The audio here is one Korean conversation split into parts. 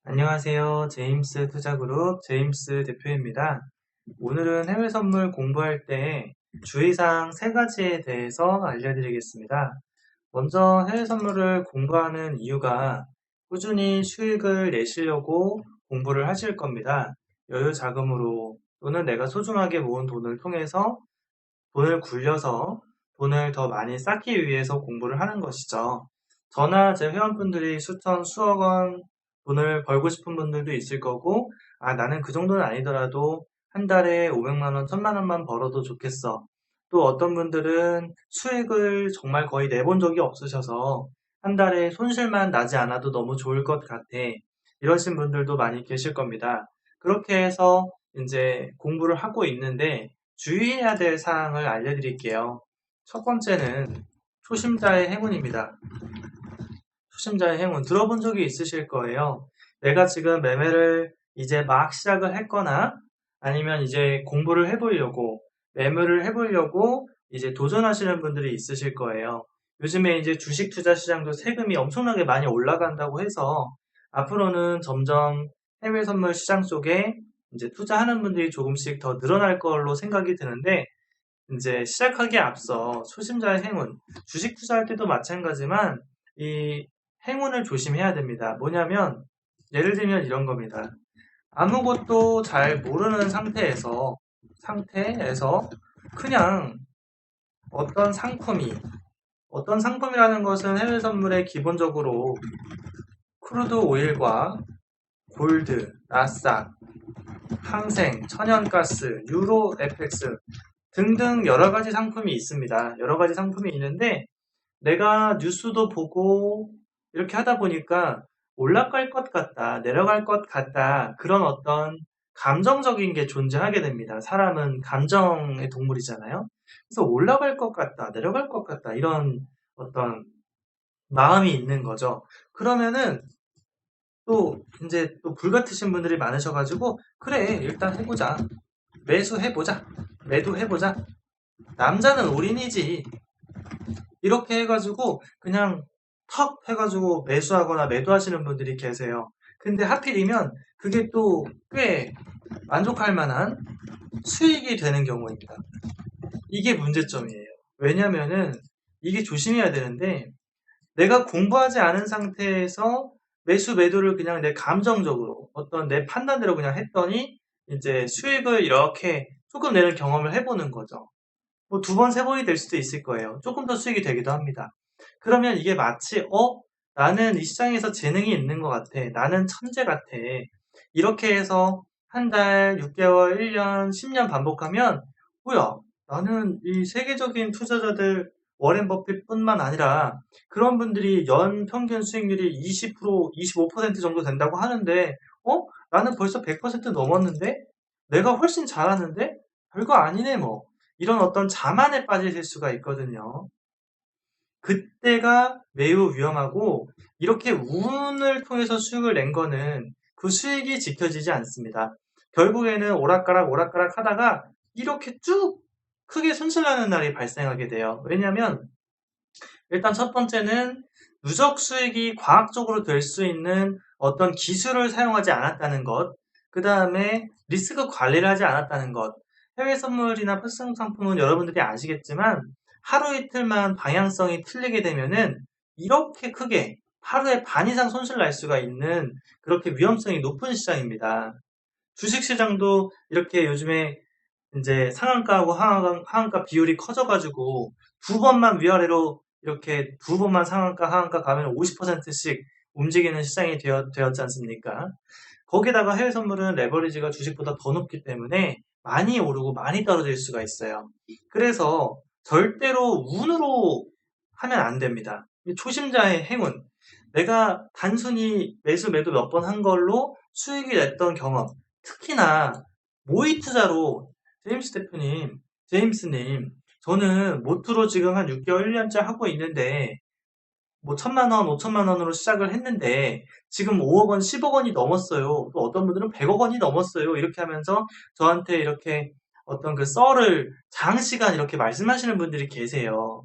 안녕하세요. 제임스 투자그룹 제임스 대표입니다. 오늘은 해외 선물 공부할 때 주의사항 3가지에 대해서 알려드리겠습니다. 먼저 해외 선물을 공부하는 이유가 꾸준히 수익을 내시려고 공부를 하실 겁니다. 여유 자금으로 또는 내가 소중하게 모은 돈을 통해서 돈을 굴려서 돈을 더 많이 쌓기 위해서 공부를 하는 것이죠. 저나 제 회원분들이 수천, 수억 원 돈을 벌고 싶은 분들도 있을 거고, 나는 그 정도는 아니더라도 한 달에 500만 원, 1000만 원만 벌어도 좋겠어. 또 어떤 분들은 수익을 정말 거의 내본 적이 없으셔서 한 달에 손실만 나지 않아도 너무 좋을 것 같아. 이러신 분들도 많이 계실 겁니다. 그렇게 해서 이제 공부를 하고 있는데 주의해야 될 사항을 알려드릴게요. 첫 번째는 초심자의 행운입니다. 초심자의 행운 들어본 적이 있으실 거예요. 내가 지금 매매를 이제 막 시작을 했거나 아니면 이제 공부를 해보려고 매매를 해보려고 이제 도전하시는 분들이 있으실 거예요. 요즘에 이제 주식 투자 시장도 세금이 엄청나게 많이 올라간다고 해서 앞으로는 점점 해외 선물 시장 속에 이제 투자하는 분들이 조금씩 더 늘어날 걸로 생각이 드는데 이제 시작하기에 앞서 초심자의 행운, 주식 투자할 때도 마찬가지만 이 행운을 조심해야 됩니다. 뭐냐면 예를 들면 이런 겁니다. 아무것도 잘 모르는 상태에서 그냥 어떤 상품이라는 것은 해외 선물에 기본적으로 크루드 오일과 골드, 나스닥, 항생, 천연가스, 유로, FX 등등 여러 가지 상품이 있습니다. 여러 가지 상품이 있는데 내가 뉴스도 보고 이렇게 하다 보니까 올라갈 것 같다, 내려갈 것 같다, 그런 어떤 감정적인 게 존재하게 됩니다. 사람은 감정의 동물이잖아요. 그래서 올라갈 것 같다, 내려갈 것 같다, 이런 어떤 마음이 있는 거죠. 그러면은 또 이제 또 불같으신 분들이 많으셔가지고 그래 일단 해보자, 매수해보자, 매도해보자, 남자는 올인이지, 이렇게 해가지고 그냥 턱 해가지고 매수하거나 매도하시는 분들이 계세요. 근데 하필이면 그게 또 꽤 만족할 만한 수익이 되는 경우입니다. 이게 문제점이에요. 왜냐면은 이게 조심해야 되는데 내가 공부하지 않은 상태에서 매수 매도를 그냥 내 감정적으로 어떤 내 판단대로 그냥 했더니 이제 수익을 이렇게 조금 내는 경험을 해보는 거죠. 뭐 두 번, 세 번이 될 수도 있을 거예요. 조금 더 수익이 되기도 합니다. 그러면 이게 마치, 나는 이 시장에서 재능이 있는 것 같아. 나는 천재 같아. 이렇게 해서 한 달, 6개월, 1년, 10년 반복하면, 뭐야, 나는 이 세계적인 투자자들, 워렌 버핏뿐만 아니라 그런 분들이 연 평균 수익률이 20%, 25% 정도 된다고 하는데, 나는 벌써 100% 넘었는데? 내가 훨씬 잘하는데? 별거 아니네, 뭐. 이런 어떤 자만에 빠지실 수가 있거든요. 그때가 매우 위험하고 이렇게 운을 통해서 수익을 낸 거는 그 수익이 지켜지지 않습니다. 결국에는 오락가락 오락가락 하다가 이렇게 쭉 크게 손실나는 날이 발생하게 돼요. 왜냐하면 일단 첫 번째는 누적 수익이 과학적으로 될 수 있는 어떤 기술을 사용하지 않았다는 것, 그 다음에 리스크 관리를 하지 않았다는 것. 해외 선물이나 패션 상품은 여러분들이 아시겠지만 하루 이틀만 방향성이 틀리게 되면은 이렇게 크게 하루에 반 이상 손실 날 수가 있는 그렇게 위험성이 높은 시장입니다. 주식 시장도 이렇게 요즘에 이제 상한가하고 하한가 비율이 커져가지고 두 번만 위아래로 이렇게 두 번만 상한가 하한가 가면 50%씩 움직이는 시장이 되었지 않습니까? 거기다가 해외 선물은 레버리지가 주식보다 더 높기 때문에 많이 오르고 많이 떨어질 수가 있어요. 그래서 절대로 운으로 하면 안 됩니다. 초심자의 행운. 내가 단순히 매수 매도 몇 번 한 걸로 수익이 냈던 경험. 특히나 모의 투자로 제임스 대표님, 제임스님, 저는 모투로 지금 한 6개월, 1년째 하고 있는데 뭐 1000만 원, 5천만 원으로 시작을 했는데 지금 5억 원, 10억 원이 넘었어요. 또 어떤 분들은 100억 원이 넘었어요. 이렇게 하면서 저한테 이렇게 어떤 그 썰을 장시간 이렇게 말씀하시는 분들이 계세요.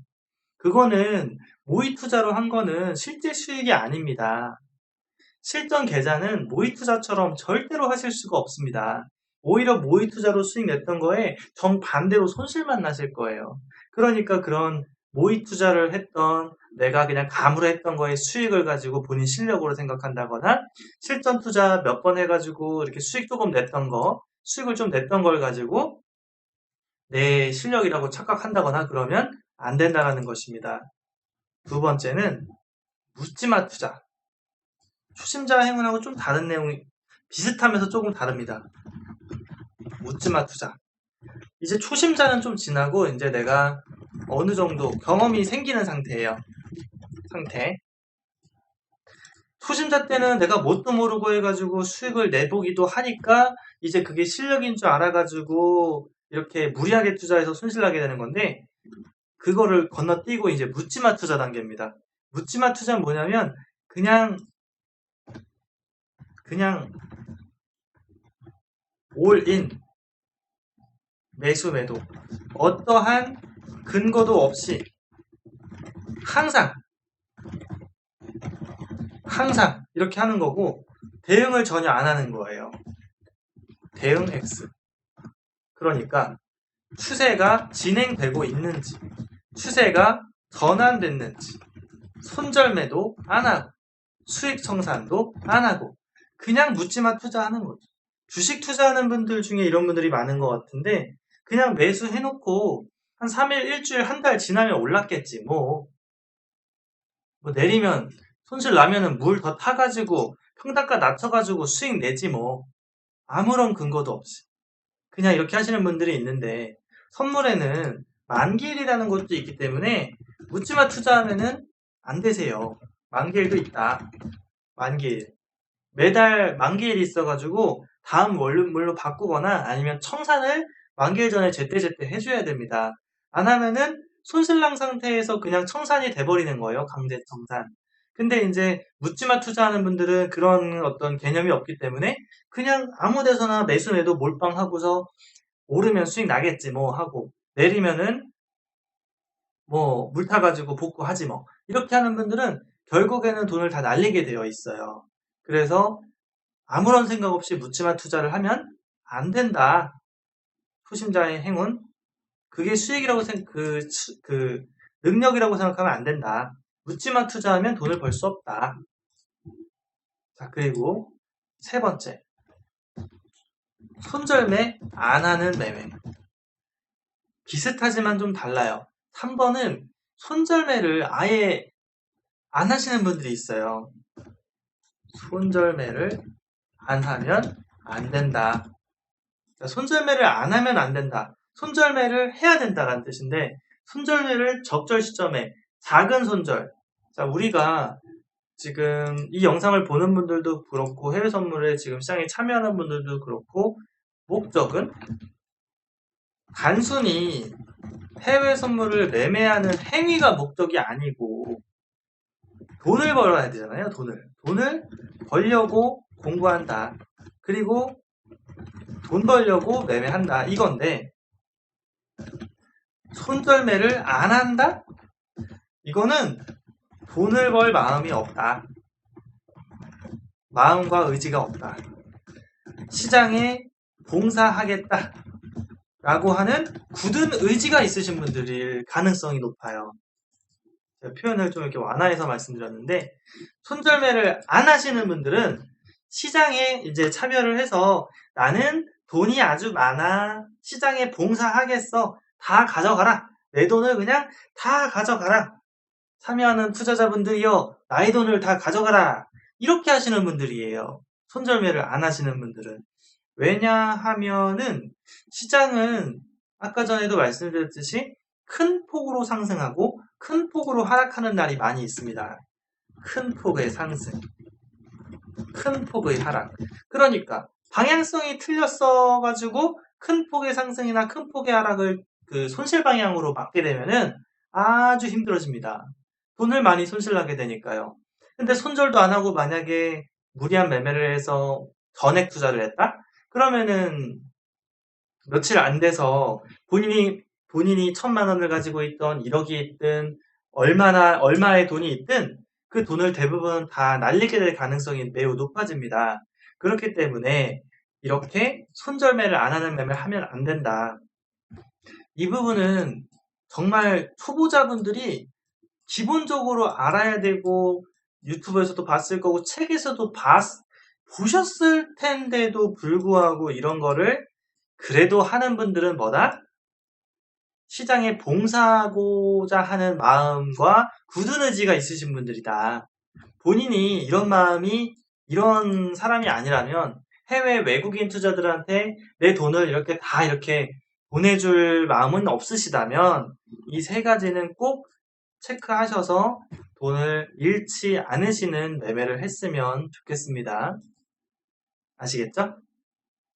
그거는 모의 투자로 한 거는 실제 수익이 아닙니다. 실전 계좌는 모의 투자처럼 절대로 하실 수가 없습니다. 오히려 모의 투자로 수익 냈던 거에 정반대로 손실만 나실 거예요. 그러니까 그런 모의 투자를 했던 내가 그냥 감으로 했던 거에 수익을 가지고 본인 실력으로 생각한다거나 실전 투자 몇 번 해가지고 이렇게 수익 조금 냈던 거, 수익을 좀 냈던 걸 가지고 내 실력이라고 착각한다거나 그러면 안 된다는 것입니다. 두 번째는 묻지마 투자. 초심자 행운하고 좀 다른 내용이 비슷하면서 조금 다릅니다. 묻지마 투자. 이제 초심자는 좀 지나고 이제 내가 어느 정도 경험이 생기는 상태예요. 초심자 때는 내가 뭣도 모르고 해가지고 수익을 내보기도 하니까 이제 그게 실력인 줄 알아가지고 이렇게 무리하게 투자해서 손실나게 되는 건데 그거를 건너뛰고 이제 묻지마 투자 단계입니다. 묻지마 투자는 뭐냐면 그냥 올인 매수 매도 어떠한 근거도 없이 항상 이렇게 하는 거고 대응을 전혀 안 하는 거예요. 대응 X. 그러니까 추세가 진행되고 있는지 추세가 전환됐는지 손절매도 안 하고 수익 청산도 안 하고 그냥 묻지마 투자하는 거죠. 주식 투자하는 분들 중에 이런 분들이 많은 것 같은데 그냥 매수해놓고 한 3일, 일주일, 한 달 지나면 올랐겠지 뭐 내리면 손실 나면은 물 더 타가지고 평단가 낮춰가지고 수익 내지 뭐 아무런 근거도 없이 그냥 이렇게 하시는 분들이 있는데 선물에는 만기일이라는 것도 있기 때문에 묻지마 투자하면은 안 되세요. 만기일도 있다. 만기일. 매달 만기일이 있어가지고 다음 월물로 바꾸거나 아니면 청산을 만기일 전에 제때제때 해줘야 됩니다. 안 하면은 손실난 상태에서 그냥 청산이 돼버리는 거예요. 강제 청산. 근데 이제 묻지마 투자하는 분들은 그런 어떤 개념이 없기 때문에 그냥 아무 데서나 매수매도 몰빵하고서 오르면 수익 나겠지 뭐 하고 내리면은 뭐 물 타가지고 복구하지 뭐 이렇게 하는 분들은 결국에는 돈을 다 날리게 되어 있어요. 그래서 아무런 생각 없이 묻지마 투자를 하면 안 된다. 초심자의 행운 그게 수익이라고 그 능력이라고 생각하면 안 된다. 묻지마 투자하면 돈을 벌 수 없다. 자 그리고 세 번째 손절매 안 하는 매매 비슷하지만 좀 달라요. 3번은 손절매를 아예 안 하시는 분들이 있어요. 손절매를 안 하면 안 된다. 손절매를 안 하면 안 된다. 손절매를 해야 된다라는 뜻인데 손절매를 적절 시점에 작은 손절. 자, 우리가 지금 이 영상을 보는 분들도 그렇고 해외 선물에 지금 시장에 참여하는 분들도 그렇고 목적은 단순히 해외 선물을 매매하는 행위가 목적이 아니고 돈을 벌어야 되잖아요. 돈을 벌려고 공부한다. 그리고 돈 벌려고 매매한다. 이건데 손절매를 안 한다? 이거는 돈을 벌 마음이 없다. 마음과 의지가 없다. 시장에 봉사하겠다. 라고 하는 굳은 의지가 있으신 분들일 가능성이 높아요. 제가 표현을 좀 이렇게 완화해서 말씀드렸는데 손절매를 안 하시는 분들은 시장에 이제 참여를 해서 나는 돈이 아주 많아. 시장에 봉사하겠어. 다 가져가라. 내 돈을 그냥 다 가져가라. 참여하는 투자자분들이요. 나의 돈을 다 가져가라. 이렇게 하시는 분들이에요. 손절매를 안 하시는 분들은. 왜냐하면은 시장은 아까 전에도 말씀드렸듯이 큰 폭으로 상승하고 큰 폭으로 하락하는 날이 많이 있습니다. 큰 폭의 상승, 큰 폭의 하락. 그러니까 방향성이 틀렸어가지고 큰 폭의 상승이나 큰 폭의 하락을 그 손실 방향으로 맞게 되면은 아주 힘들어집니다. 돈을 많이 손실나게 되니까요. 근데 손절도 안 하고 만약에 무리한 매매를 해서 전액 투자를 했다? 그러면은 며칠 안 돼서 본인이 1,000만 원을 가지고 있던 1억이 있든 얼마의 돈이 있든 그 돈을 대부분 다 날리게 될 가능성이 매우 높아집니다. 그렇기 때문에 이렇게 손절매를 안 하는 매매를 하면 안 된다. 이 부분은 정말 초보자분들이 기본적으로 알아야 되고 유튜브에서도 봤을 거고 책에서도 보셨을 텐데도 불구하고 이런 거를 그래도 하는 분들은 뭐다? 시장에 봉사하고자 하는 마음과 굳은 의지가 있으신 분들이다. 본인이 이런 마음이 이런 사람이 아니라면 해외 외국인 투자들한테 내 돈을 이렇게 보내줄 마음은 없으시다면 이 세 가지는 꼭 체크하셔서 돈을 잃지 않으시는 매매를 했으면 좋겠습니다. 아시겠죠?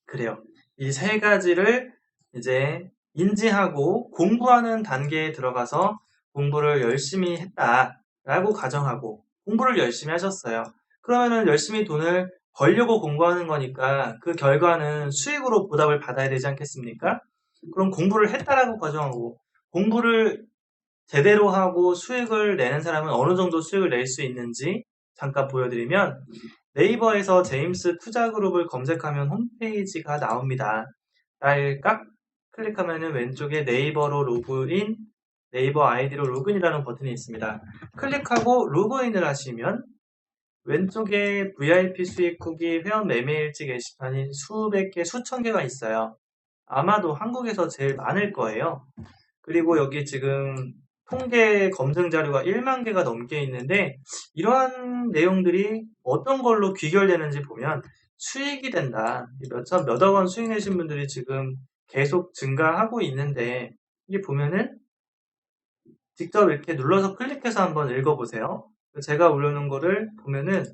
그래요. 이 세 가지를 이제 인지하고 공부하는 단계에 들어가서 공부를 열심히 했다라고 가정하고 공부를 열심히 하셨어요. 그러면은 열심히 돈을 벌려고 공부하는 거니까 그 결과는 수익으로 보답을 받아야 되지 않겠습니까? 그럼 공부를 했다라고 가정하고 공부를 제대로 하고 수익을 내는 사람은 어느 정도 수익을 낼 수 있는지 잠깐 보여드리면 네이버에서 제임스 투자그룹을 검색하면 홈페이지가 나옵니다. 딸깍 클릭하면 왼쪽에 네이버로 로그인, 네이버 아이디로 로그인이라는 버튼이 있습니다. 클릭하고 로그인을 하시면 왼쪽에 VIP 수익 후기 회원 매매일지 게시판이 수백 개, 수천 개가 있어요. 아마도 한국에서 제일 많을 거예요. 그리고 여기 지금 통계 검증 자료가 1만 개가 넘게 있는데 이러한 내용들이 어떤 걸로 귀결되는지 보면 수익이 된다. 몇억 원 수익 내신 분들이 지금 계속 증가하고 있는데 이게 보면은 직접 이렇게 눌러서 클릭해서 한번 읽어보세요. 제가 올려놓은 거를 보면은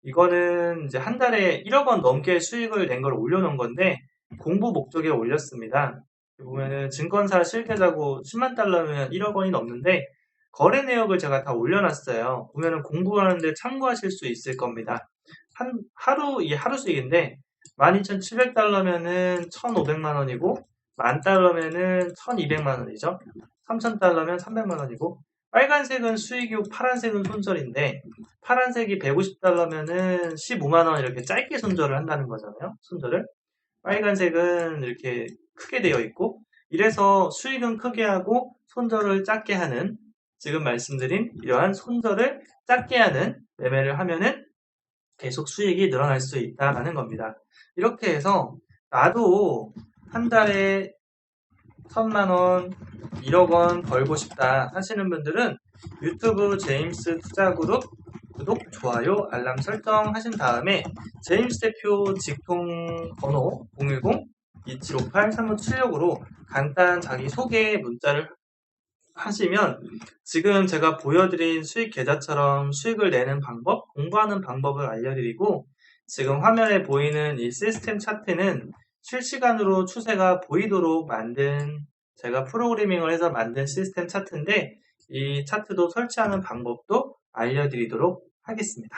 이거는 이제 한 달에 1억 원 넘게 수익을 낸 걸 올려놓은 건데 공부 목적에 올렸습니다. 보면은 증권사 실계자고 10만 달러면 1억 원이 넘는데 거래 내역을 제가 다 올려놨어요. 보면은 공부하는데 참고하실 수 있을 겁니다. 이게 하루 수익인데 12,700달러면은 1,500만 원이고 10,000달러면은 1,200만 원이죠. 3,000달러면 300만 원이고 빨간색은 수익이고 파란색은 손절인데 파란색이 150달러면은 15만 원 이렇게 짧게 손절을 한다는 거잖아요. 손절을. 빨간색은 이렇게 크게 되어 있고 이래서 수익은 크게 하고 손절을 작게 하는 지금 말씀드린 이러한 손절을 작게 하는 매매를 하면은 계속 수익이 늘어날 수 있다라는 겁니다. 이렇게 해서 나도 한 달에 1,000만 원, 1억 원 벌고 싶다 하시는 분들은 유튜브 제임스 투자그룹 구독, 좋아요, 알람 설정 하신 다음에 제임스 대표 직통 번호 010-2758-3576으로 간단 자기소개 문자를 하시면 지금 제가 보여드린 수익 계좌처럼 수익을 내는 방법, 공부하는 방법을 알려드리고 지금 화면에 보이는 이 시스템 차트는 실시간으로 추세가 보이도록 만든 제가 프로그래밍을 해서 만든 시스템 차트인데 이 차트도 설치하는 방법도 알려드리도록 하겠습니다.